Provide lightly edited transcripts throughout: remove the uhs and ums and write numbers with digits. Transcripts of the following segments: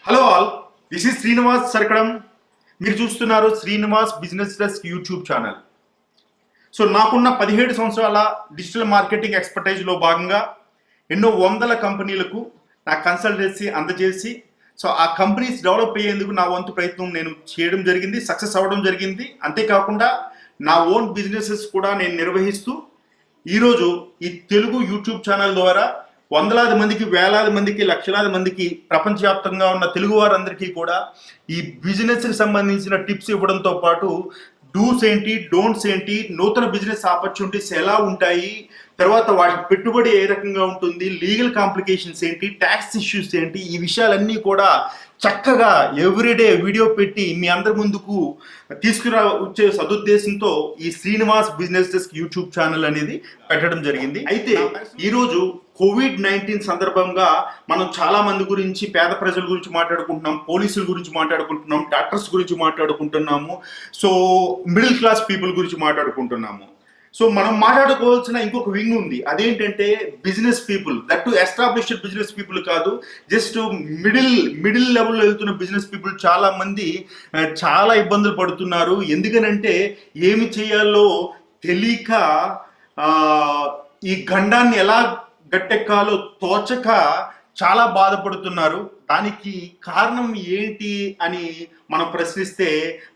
Hello all, this is Srinivas Sarkadam. మీరు చూస్తున్నారు Srinivas business desk YouTube channel. So నాకున్న 17 సంవత్సరాల డిజిటల్ మార్కెటింగ్ ఎక్స్పర్టైజ్లో భాగంగా ఎన్నో వందల కంపెనీలకు నా కన్సల్టెన్సీ అందజేసి సో ఆ కంపెనీస్ డెవలప్ అయ్యేందుకు నా వంతు ప్రయత్నం నేను చేయడం జరిగింది, సక్సెస్ అవ్వడం జరిగింది. అంతేకాకుండా నా ఓన్ బిజినెసెస్ కూడా నేను నిర్వహిస్తూ ఈరోజు ఈ తెలుగు యూట్యూబ్ ఛానల్ ద్వారా వందలాది మందికి, వేలాది మందికి, లక్షలాది మందికి, ప్రపంచవ్యాప్తంగా ఉన్న తెలుగు వారందరికీ కూడా ఈ బిజినెస్కి సంబంధించిన టిప్స్ ఇవ్వడంతో పాటు డూస్ ఏంటి, డోంట్స్ ఏంటి, నూతన బిజినెస్ ఆపర్చునిటీస్ ఎలా ఉంటాయి, తర్వాత వాటి పెట్టుబడి ఏ రకంగా ఉంటుంది, లీగల్ కాంప్లికేషన్స్ ఏంటి, ట్యాక్స్ ఇష్యూస్ ఏంటి, ఈ విషయాలన్నీ కూడా చక్కగా ఎవ్రీడే వీడియో పెట్టి మీ అందరి ముందుకు తీసుకురా వచ్చే సదుద్దేశంతో ఈ Srinivas business desk YouTube channel అనేది పెట్టడం జరిగింది. అయితే ఈరోజు కోవిడ్-19 సందర్భంగా మనం చాలా మంది గురించి, పేద ప్రజల గురించి మాట్లాడుకుంటున్నాం, పోలీసుల గురించి మాట్లాడుకుంటున్నాం, డాక్టర్స్ గురించి మాట్లాడుకుంటున్నాము, సో మిడిల్ క్లాస్ పీపుల్ గురించి మాట్లాడుకుంటున్నాము. సో మనం మాట్లాడుకోవాల్సిన ఇంకొక వింగ్ ఉంది. అదేంటంటే business people, that to established business people కాదు, జస్ట్ మిడిల్ లెవెల్లో వెళ్తున్న బిజినెస్ పీపుల్ చాలా మంది చాలా ఇబ్బందులు పడుతున్నారు. ఎందుకనంటే ఏమి చేయాలో తెలియక ఈ గండాన్ని ఎలా గట్టెక్కాలో తోచక చాలా బాధపడుతున్నారు. దానికి కారణం ఏంటి అని మనం ప్రశ్నిస్తే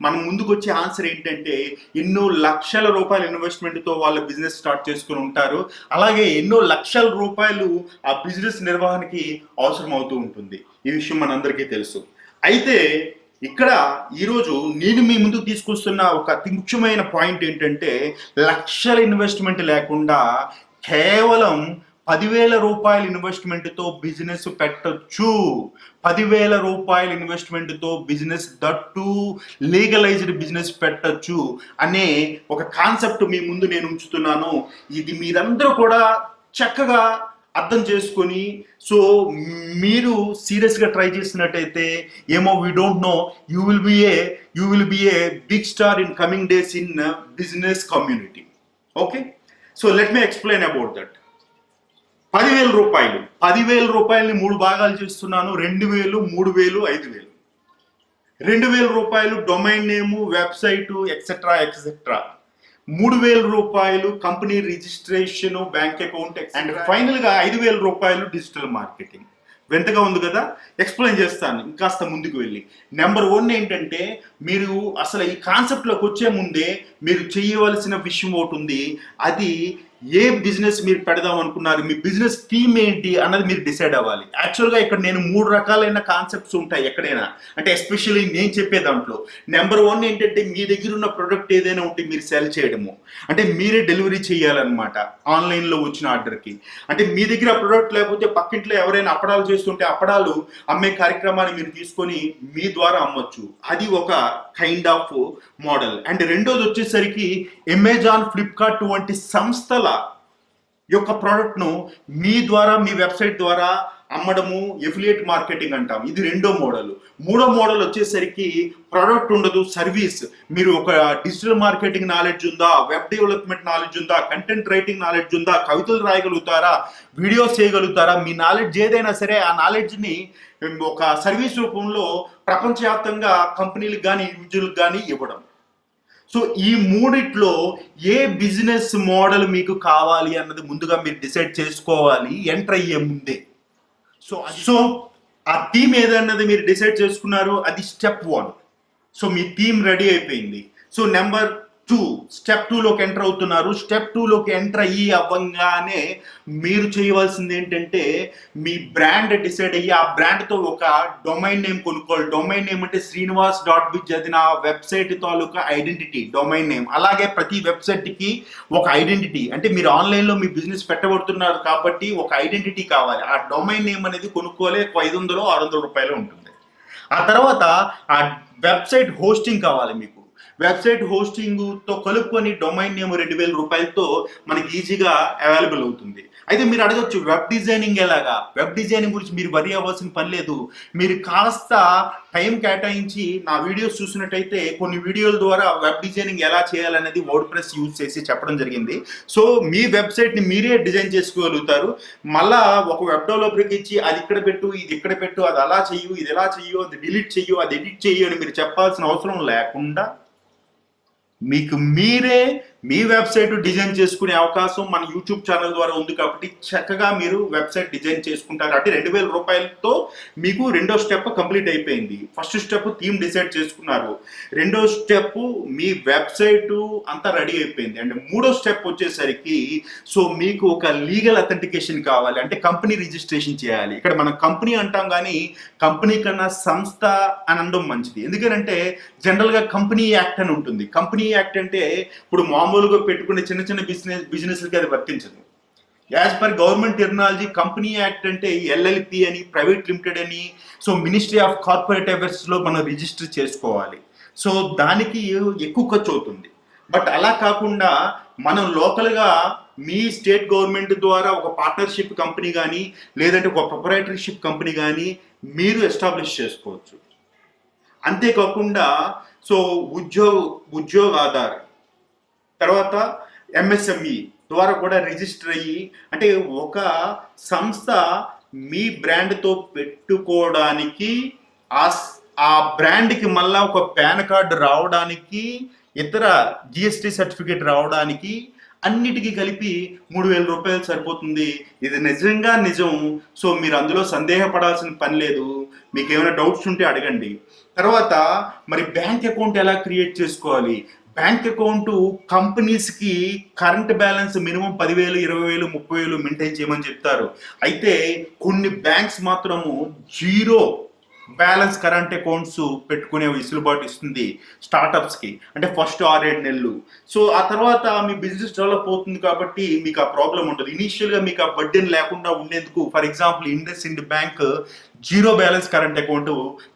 మనం ముందుకు వచ్చే ఆన్సర్ ఏంటంటే ఎన్నో లక్షల రూపాయల ఇన్వెస్ట్మెంట్తో వాళ్ళ బిజినెస్ స్టార్ట్ చేసుకుని ఉంటారు. అలాగే ఎన్నో లక్షల రూపాయలు ఆ బిజినెస్ నిర్వహణకి అవసరం అవుతూ ఉంటుంది. ఈ విషయం మనందరికీ తెలుసు. అయితే ఇక్కడ ఈరోజు నేను మీ ముందుకు తీసుకొస్తున్న ఒక అతి ముఖ్యమైన పాయింట్ ఏంటంటే లక్షల ఇన్వెస్ట్మెంట్ లేకుండా కేవలం 10,000 రూపాయల ఇన్వెస్ట్మెంట్తో బిజినెస్ పెట్టచ్చు. 10,000 రూపాయల ఇన్వెస్ట్మెంట్తో బిజినెస్, దట్టు లీగలైజ్డ్ బిజినెస్ పెట్టచ్చు అనే ఒక కాన్సెప్ట్ మీ ముందు నేను ఉంచుతున్నాను. ఇది మీరందరూ కూడా చక్కగా అర్థం చేసుకొని సో మీరు సీరియస్గా ట్రై చేసినట్టయితే ఏమో we don't know, you will be a big star in coming days in business community. Okay, so let me explain about that. 10,000 రూపాయలని 3 భాగాలు చేస్తున్నాను. 2,000, 3,000, 5,000. 2,000 రూపాయలు డొమైన్ నేము, వెబ్సైటు, ఎక్సెట్రా. 3,000 రూపాయలు company registration, bank account, and ఫైనల్గా 5,000 రూపాయలు digital marketing. వింతగా ఉంది కదా? ఎక్స్ప్లెయిన్ చేస్తాను ఇంకాస్త ముందుకు వెళ్ళి. నెంబర్ 1 ఏంటంటే మీరు అసలు ఈ కాన్సెప్ట్లోకి వచ్చే ముందే మీరు చేయవలసిన విషయం ఒకటి ఉంది. అది ఏ బిజినెస్ మీరు పెడదాం అనుకున్నారు, మీ బిజినెస్ థీమ్ ఏంటి అన్నది మీరు డిసైడ్ అవ్వాలి. యాక్చువల్గా ఇక్కడ నేను 3 రకాలైన కాన్సెప్ట్స్ ఉంటాయి ఎక్కడైనా, అంటే ఎస్పెషల్లీ నేను చెప్పే దాంట్లో. నెంబర్ 1 ఏంటంటే మీ దగ్గర ఉన్న ప్రొడక్ట్ ఏదైనా ఉంటే మీరు సెల్ చేయడము, అంటే మీరే డెలివరీ చేయాలన్నమాట ఆన్లైన్లో వచ్చిన ఆర్డర్కి. అంటే మీ దగ్గర ప్రొడక్ట్ లేకపోతే పక్కింట్లో ఎవరైనా అప్పడాలు చేస్తుంటే అప్పడాలు అమ్మే కార్యక్రమాన్ని మీరు తీసుకొని మీ ద్వారా అమ్మొచ్చు. అది ఒక కైండ్ ఆఫ్ మోడల్. అండ్ రెండోది వచ్చేసరికి అమెజాన్, ఫ్లిప్కార్ట్ వంటి సంస్థల యొక్క ప్రోడక్ట్ను మీ ద్వారా, మీ వెబ్సైట్ ద్వారా అమ్మడము, ఎఫిలియేట్ మార్కెటింగ్ అంటాం. ఇది రెండో మోడల్. మూడో మోడల్ వచ్చేసరికి ప్రోడక్ట్ ఉండదు, సర్వీస్. మీరు ఒక డిజిటల్ మార్కెటింగ్ నాలెడ్జ్ ఉందా, వెబ్ డెవలప్మెంట్ నాలెడ్జ్ ఉందా, కంటెంట్ రైటింగ్ నాలెడ్జ్ ఉందా, కవితలు రాయగలుగుతారా, వీడియోస్ చేయగలుగుతారా, మీ నాలెడ్జ్ ఏదైనా సరే ఆ నాలెడ్జ్ని ఒక సర్వీస్ రూపంలో ప్రపంచవ్యాప్తంగా కంపెనీలకు కానీ ఇండివిజువల్కి కానీ ఇవ్వడం. సో ఈ మూడిట్లో ఏ బిజినెస్ మోడల్ మీకు కావాలి అన్నది ముందుగా మీరు డిసైడ్ చేసుకోవాలి ఎంటర్ అయ్యే ముందే. సో ఆ థీమ్ ఏదన్నది మీరు డిసైడ్ చేసుకున్నారు, అది స్టెప్ 1. సో మీ థీమ్ రెడీ అయిపోయింది. సో నెంబర్ 2, స్టెప్ 2లోకి ఎంటర్ అవుతున్నారు. స్టెప్ 2లోకి ఎంటర్ అవ్వగానే మీరు చేయవలసింది ఏంటంటే మీ బ్రాండ్ డిసైడ్ అయ్యి ఆ బ్రాండ్తో ఒక డొమైన్ నేమ్ కొనుక్కోవాలి. డొమైన్ నేమ్ అంటే శ్రీనివాస్.biz, అది నా వెబ్సైట్ తాలూకా ఐడెంటిటీ, డొమైన్ నేమ్. అలాగే ప్రతి వెబ్సైట్కి ఒక ఐడెంటిటీ, అంటే మీరు ఆన్లైన్లో మీ బిజినెస్ పెట్టబడుతున్నారు కాబట్టి ఒక ఐడెంటిటీ కావాలి. ఆ డొమైన్ నేమ్ అనేది కొనుక్కోలే, 500, 600 రూపాయలు ఉంటుంది. ఆ తర్వాత ఆ వెబ్సైట్ హోస్టింగ్ కావాలి మీకు. వెబ్సైట్ హోస్టింగ్తో కలుపుకొని డొమైన్ నేమ్ 2,000 రూపాయలతో మనకి ఈజీగా అవైలబుల్ అవుతుంది. అయితే మీరు అడగచ్చు వెబ్ డిజైనింగ్ ఎలాగా? వెబ్ డిజైనింగ్ గురించి మీరు వరి అవ్వాల్సిన పని లేదు. మీరు కాస్త టైం కేటాయించి నా వీడియోస్ చూసినట్టయితే కొన్ని వీడియోల ద్వారా వెబ్ డిజైనింగ్ ఎలా చేయాలనేది వర్డ్ ప్రెస్ యూజ్ చేసి చెప్పడం జరిగింది. సో మీ వెబ్సైట్ని మీరే డిజైన్ చేసుకోగలుగుతారు. మళ్ళా ఒక వెబ్ డెవలపర్కి ఇచ్చి అది ఇక్కడ పెట్టు, ఇది ఇక్కడ పెట్టు, అది అలా చెయ్యు, ఇది ఎలా చెయ్యు, అది డిలీట్ చెయ్యు, అది ఎడిట్ చెయ్యు అని మీరు చెప్పాల్సిన అవసరం లేకుండా మీకు మీరే మీ వెబ్సైట్ డిజైన్ చేసుకునే అవకాశం మన యూట్యూబ్ ఛానల్ ద్వారా ఉంది. కాబట్టి చక్కగా మీరు వెబ్సైట్ డిజైన్ చేసుకుంటారు. అంటే 2,000 రూపాయలతో మీకు రెండో స్టెప్ కంప్లీట్ అయిపోయింది. ఫస్ట్ స్టెప్ థీమ్ డిసైడ్ చేసుకున్నారు, రెండో స్టెప్ మీ వెబ్సైట్ అంతా రెడీ అయిపోయింది. అండ్ మూడో స్టెప్ వచ్చేసరికి సో మీకు ఒక లీగల్ అథెంటికేషన్ కావాలి, అంటే కంపెనీ రిజిస్ట్రేషన్ చేయాలి. ఇక్కడ మనం కంపెనీ అంటాం కానీ కంపెనీ కన్నా సంస్థ అని అనడం మంచిది. ఎందుకంటే జనరల్గా కంపెనీ యాక్ట్ అని ఉంటుంది. కంపెనీ యాక్ట్ అంటే ఇప్పుడు మామూలుగా పెట్టుకునే చిన్న చిన్న బిజినెస్లకి అది వర్తించదు. As per government terminology company act అంటే ఎల్ఎల్పి అని, ప్రైవేట్ లిమిటెడ్ అని, సో మినిస్ట్రీ ఆఫ్ కార్పొరేట్ అఫైర్స్లో మనం రిజిస్టర్ చేసుకోవాలి. సో దానికి ఎక్కువ ఖర్చు అవుతుంది. బట్ అలా కాకుండా మనం లోకల్గా మీ స్టేట్ గవర్నమెంట్ ద్వారా ఒక పార్ట్నర్షిప్ కంపెనీ కానీ లేదంటే ఒక ప్రొపరైటర్షిప్ కంపెనీ కానీ మీరు ఎస్టాబ్లిష్ చేసుకోవచ్చు. అంతేకాకుండా సో ఉద్యోగ ఆధార్ తర్వాత ఎంఎస్ఎంఈ ద్వారా కూడా రిజిస్టర్ అయ్యి, అంటే ఒక సంస్థ మీ బ్రాండ్తో పెట్టుకోవడానికి ఆ బ్రాండ్కి మళ్ళా ఒక పాన్ కార్డు రావడానికి, ఇతర జిఎస్టి సర్టిఫికేట్ రావడానికి అన్నిటికీ కలిపి 3,000 రూపాయలు సరిపోతుంది. ఇది నిజంగా నిజం. సో మీరు అందులో సందేహపడాల్సిన పని లేదు. మీకు ఏమైనా డౌట్స్ ఉంటే అడగండి. తర్వాత మరి బ్యాంక్ అకౌంట్ ఎలా క్రియేట్ చేసుకోవాలి? బ్యాంక్ అకౌంట్ కంపెనీస్కి కరెంట్ బ్యాలెన్స్ మినిమం 10,000, 20,000, 30,000 మెయింటైన్ చేయమని చెప్తారు. అయితే కొన్ని బ్యాంక్స్ మాత్రము 0 బ్యాలెన్స్ కరెంట్ అకౌంట్స్ పెట్టుకునే వెసులుబాటు ఇస్తుంది స్టార్టప్స్కి, అంటే ఫస్ట్ 6-7 నెలలు. సో ఆ తర్వాత మీ బిజినెస్ డెవలప్ అవుతుంది కాబట్టి మీకు ఆ ప్రాబ్లం ఉండదు. ఇనీషియల్గా మీకు ఆ బర్డెన్ లేకుండా ఉండేందుకు for example IndusInd bank 0 balance current account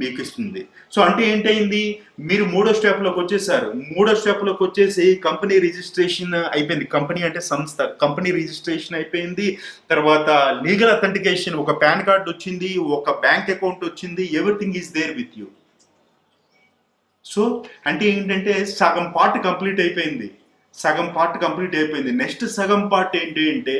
మీకు ఇస్తుంది. సో అంటే ఏంటైంది, మీరు మూడో స్టెప్లోకి వచ్చేసారు. మూడో స్టెప్లోకి వచ్చేసి కంపెనీ రిజిస్ట్రేషన్ అయిపోయింది. కంపెనీ అంటే సంస్థ, కంపెనీ రిజిస్ట్రేషన్ అయిపోయింది. తర్వాత లీగల్ అథెంటికేషన్, ఒక పాన్ కార్డు వచ్చింది, ఒక బ్యాంక్ అకౌంట్ వచ్చింది, everything is there with you. So అంటే ఏంటంటే సగం పార్ట్ కంప్లీట్ అయిపోయింది. నెక్స్ట్ సగం పార్ట్ ఏంటి అంటే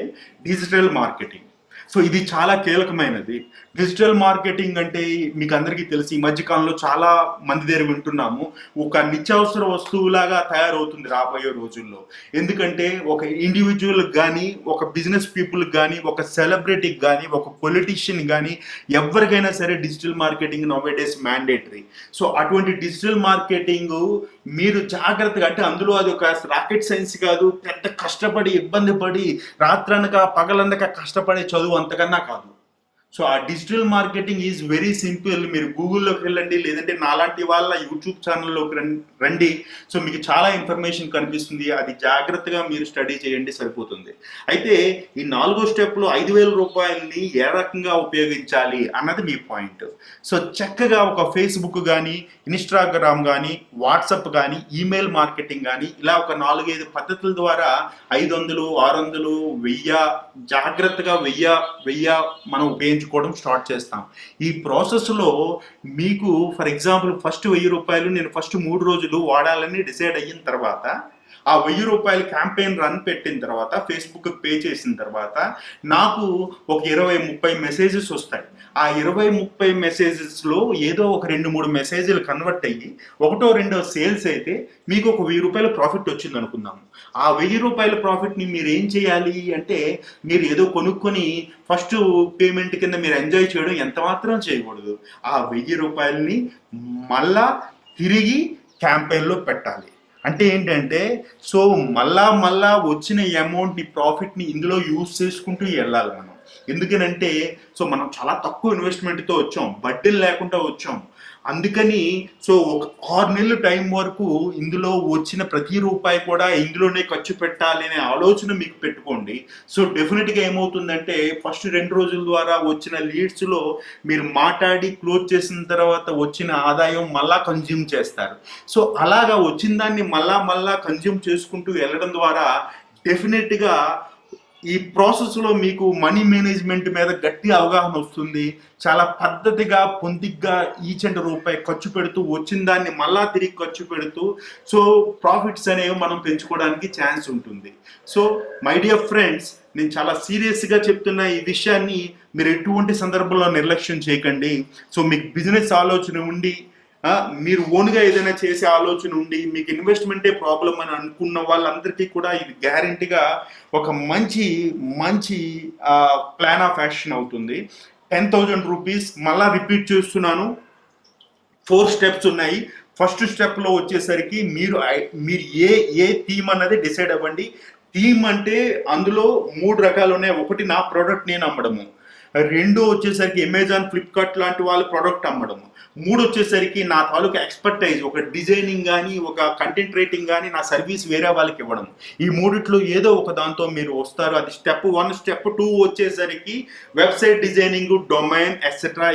డిజిటల్ మార్కెటింగ్. సో ఇది చాలా కీలకమైనది. డిజిటల్ మార్కెటింగ్ అంటే మీకు అందరికీ తెలిసి ఈ మధ్యకాలంలో చాలా మంది దగ్గర వింటున్నాము, ఒక నిత్యావసర వస్తువులాగా తయారవుతుంది రాబోయే రోజుల్లో. ఎందుకంటే ఒక ఇండివిజువల్కి కానీ, ఒక బిజినెస్ పీపుల్కి కానీ, ఒక సెలబ్రిటీకి కానీ, ఒక పొలిటీషియన్ కానీ ఎవరికైనా సరే digital marketing nowadays mandatory. So అటువంటి డిజిటల్ మార్కెటింగ్ మీరు జాగ్రత్తగా, అంటే అందులో అది ఒక రాకెట్ సైన్స్ కాదు, పెద్ద కష్టపడి ఇబ్బంది పడి రాత్రనక పగలనక కష్టపడే చదువు అంతకన్నా కాదు. సో ఆ digital marketing is very simple. మీరు గూగుల్లోకి వెళ్ళండి, లేదంటే నాలాంటి వాళ్ళ యూట్యూబ్ ఛానల్లోకి రండి. సో మీకు చాలా ఇన్ఫర్మేషన్ కనిపిస్తుంది, అది జాగ్రత్తగా మీరు స్టడీ చేయండి, సరిపోతుంది. అయితే ఈ 4వ స్టెప్లో 5,000 రూపాయలని ఏ రకంగా ఉపయోగించాలి అన్నది మీ పాయింట్. సో చక్కగా ఒక ఫేస్బుక్ కానీ, ఇన్స్టాగ్రామ్ కానీ, వాట్సాప్ కానీ, ఈమెయిల్ మార్కెటింగ్ కానీ, ఇలా ఒక 4-5 పద్ధతుల ద్వారా 500, 600, 1000 జాగ్రత్తగా 1000 మనం ఉపయోగించుకోవడం స్టార్ట్ చేస్తాం. ఈ ప్రాసెస్లో మీకు ఫర్ ఎగ్జాంపుల్ ఫస్ట్ 1,000 రూపాయలు నేను ఫస్ట్ 3 రోజులు వాడాలని డిసైడ్ అయిన తర్వాత, ఆ 1,000 రూపాయలు క్యాంపెయిన్ రన్ పెట్టిన తర్వాత, ఫేస్బుక్ పే చేసిన తర్వాత నాకు ఒక 20-30 మెసేజెస్ వస్తాయి. ఆ 20-30 మెసేజెస్లో ఏదో ఒక 2-3 మెసేజ్లు కన్వర్ట్ అయ్యి 1-2 సేల్స్ అయితే మీకు ఒక 1,000 రూపాయల ప్రాఫిట్ వచ్చింది అనుకుందాము. ఆ 1,000 రూపాయల ప్రాఫిట్ని మీరు ఏం చేయాలి అంటే, మీరు ఏదో కొనుక్కొని ఫస్ట్ పేమెంట్ కింద మీరు ఎంజాయ్ చేయడం ఎంత మాత్రం చేయకూడదు. ఆ 1,000 రూపాయలని మళ్ళా తిరిగి క్యాంపెయిన్లో పెట్టాలి. అంటే ఏంటంటే సో మళ్ళా వచ్చిన అమౌంట్ని, ప్రాఫిట్ని ఇందులో యూజ్ చేసుకుంటూ వెళ్ళాలి మనం. ఎందుకనంటే సో మనం చాలా తక్కువ ఇన్వెస్ట్మెంట్తో వచ్చాం, బడ్డీలు లేకుండా వచ్చాం. అందుకని సో ఒక 6 నెలల టైం వరకు ఇందులో వచ్చిన ప్రతి రూపాయి కూడా ఇందులోనే ఖర్చు పెట్టాలి అనే ఆలోచన మీకు పెట్టుకోండి. సో డెఫినెట్గా ఏమవుతుందంటే ఫస్ట్ 2 రోజుల ద్వారా వచ్చిన లీడ్స్లో మీరు మాట్లాడి క్లోజ్ చేసిన తర్వాత వచ్చిన ఆదాయం మళ్ళా కన్జ్యూమ్ చేస్తారు. సో అలాగా వచ్చిన దాన్ని మళ్ళా కన్జ్యూమ్ చేసుకుంటూ వెళ్ళడం ద్వారా డెఫినెట్గా ఈ ప్రాసెస్లో మీకు మనీ మేనేజ్మెంట్ మీద గట్టి అవగాహన వస్తుంది. చాలా పద్ధతిగా పొందిగ్గా ఈచ్ అండ్ రూపాయి ఖర్చు పెడుతూ వచ్చిన దాన్ని మళ్ళా తిరిగి ఖర్చు పెడుతూ సో ప్రాఫిట్స్ అనేవి మనం పెంచుకోవడానికి ఛాన్స్ ఉంటుంది. సో మై డియర్ ఫ్రెండ్స్, నేను చాలా సీరియస్గా చెప్తున్న ఈ విషయాన్ని మీరు ఎటువంటి సందర్భంలో నిర్లక్ష్యం చేయకండి. సో మీకు బిజినెస్ ఆలోచన ఉండి మీరు ఓన్గా ఏదైనా చేసే ఆలోచన ఉండి మీకు ఇన్వెస్ట్మెంటే ప్రాబ్లం అని అనుకున్న వాళ్ళందరికీ కూడా ఇది గ్యారంటీగా ఒక మంచి ప్లాన్ ఆఫ్ యాక్షన్ అవుతుంది. 10,000 రూపీస్ మళ్ళా రిపీట్ చేస్తున్నాను. 4 స్టెప్స్ ఉన్నాయి. ఫస్ట్ స్టెప్లో వచ్చేసరికి మీరు ఏ థీమ్ అన్నది డిసైడ్ అవ్వండి. థీమ్ అంటే అందులో 3 రకాలు ఉన్నాయి. ఒకటి నా ప్రోడక్ట్ నేను అమ్మడము, 2 వచ్చేసరికి అమెజాన్, ఫ్లిప్కార్ట్ లాంటి వాళ్ళ ప్రోడక్ట్ అమ్మడము, 3 వచ్చేసరికి నా తాలూకా ఎక్స్పర్టైజ్, ఒక డిజైనింగ్ కానీ ఒక కంటెంట్ రైటింగ్ కానీ నా సర్వీస్ వేరే వాళ్ళకి ఇవ్వడం. ఈ 3లో ఏదో ఒక దాంతో మీరు వస్తారు. అది స్టెప్ 1. స్టెప్ 2 వచ్చేసరికి website designing, domain etcetera.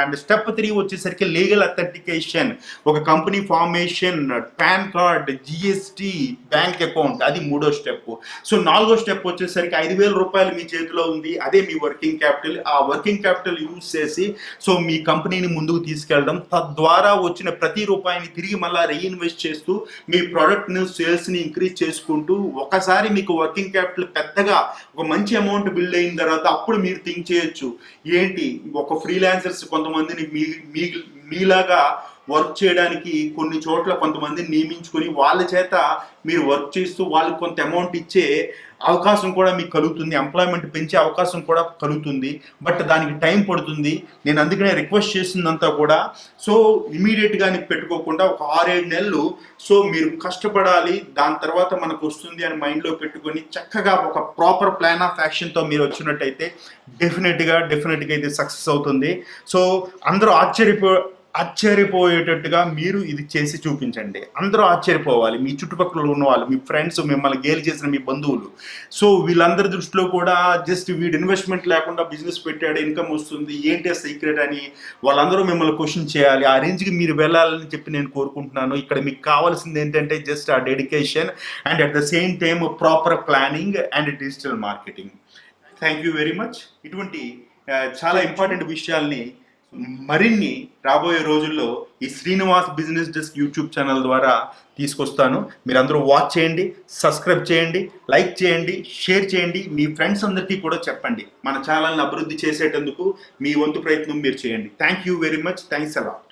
And step 3 వచ్చేసరికి లీగల్ అథెంటికేషన్, ఒక company formation, pan card, GST, bank account. అది 3వ స్టెప్. సో 4వ స్టెప్ వచ్చేసరికి 5,000 రూపాయలు మీ చేతిలో ఉంది, అదే మీ వర్కింగ్ క్యాపిటల్. ఆ వర్కింగ్ క్యాపిటల్ యూజ్ చేసి సో మీ కంపెనీని ముందుకు తీసుకెళ్ళడం, తద్వారా వచ్చిన ప్రతి రూపాయిని తిరిగి మళ్ళీ రీఇన్వెస్ట్ చేస్తూ మీ ప్రోడక్ట్ని సేల్స్ని ఇంక్రీజ్ చేసుకుంటూ ఒకసారి మీకు వర్కింగ్ క్యాపిటల్ పెద్దగా ఒక మంచి అమౌంట్ బిల్డ్ అయిన తర్వాత అప్పుడు మీరు థింక్ చేయొచ్చు, ఏంటి ఒక ఫ్రీలాన్సర్స్ కొంతమందిని మీలాగా వర్క్ చేయడానికి కొన్ని చోట్ల కొంతమందిని నియమించుకొని వాళ్ళ చేత మీరు వర్క్ చేస్తూ వాళ్ళకి కొంత అమౌంట్ ఇచ్చే అవకాశం కూడా మీకు కలుగుతుంది, ఎంప్లాయ్మెంట్ పెంచే అవకాశం కూడా కలుగుతుంది. బట్ దానికి టైం పడుతుంది. నేను అందుకనే రిక్వెస్ట్ చేసిందంతా కూడా సో ఇమీడియట్గా పెట్టుకోకుండా ఒక 6-7 నెలలు సో మీరు కష్టపడాలి, దాని తర్వాత మనకు వస్తుంది అని మైండ్లో పెట్టుకొని చక్కగా ఒక ప్రాపర్ ప్లాన్ ఆఫ్ యాక్షన్తో మీరు వచ్చినట్టయితే డెఫినెట్గా ఇది సక్సెస్ అవుతుంది. సో అందరూ ఆశ్చర్యపోయేటట్టుగా మీరు ఇది చేసి చూపించండి. అందరూ ఆశ్చర్యపోవాలి, మీ చుట్టుపక్కల ఉన్న వాళ్ళు, మీ ఫ్రెండ్స్, మిమ్మల్ని గేలి చేసిన మీ బంధువులు. సో వీళ్ళందరి దృష్టిలో కూడా జస్ట్ వీడు ఇన్వెస్ట్మెంట్ లేకుండా బిజినెస్ పెట్టాడు, ఇన్కమ్ వస్తుంది, ఏంటి సీక్రెట్ అని వాళ్ళందరూ మిమ్మల్ని క్వశ్చన్ చేయాలి. ఆ రేంజ్కి మీరు వెళ్ళాలని చెప్పి నేను కోరుకుంటున్నాను. ఇక్కడ మీకు కావాల్సింది ఏంటంటే జస్ట్ ఆ dedication and at the same time proper planning and digital marketing. Thank you very much. ఇటువంటి చాలా ఇంపార్టెంట్ విషయాల్ని మరిన్ని రాబోయే రోజుల్లో ఈ Srinivas business desk YouTube channel ద్వారా తీసుకొస్తాను. మీరందరూ వాచ్ చేయండి, సబ్స్క్రైబ్ చేయండి, లైక్ చేయండి, షేర్ చేయండి, మీ ఫ్రెండ్స్ అందరికీ కూడా చెప్పండి. మన ఛానల్ని అభివృద్ధి చేసేటందుకు మీ వంతు ప్రయత్నం మీరు చేయండి. Thank you very much. Thanks a lot.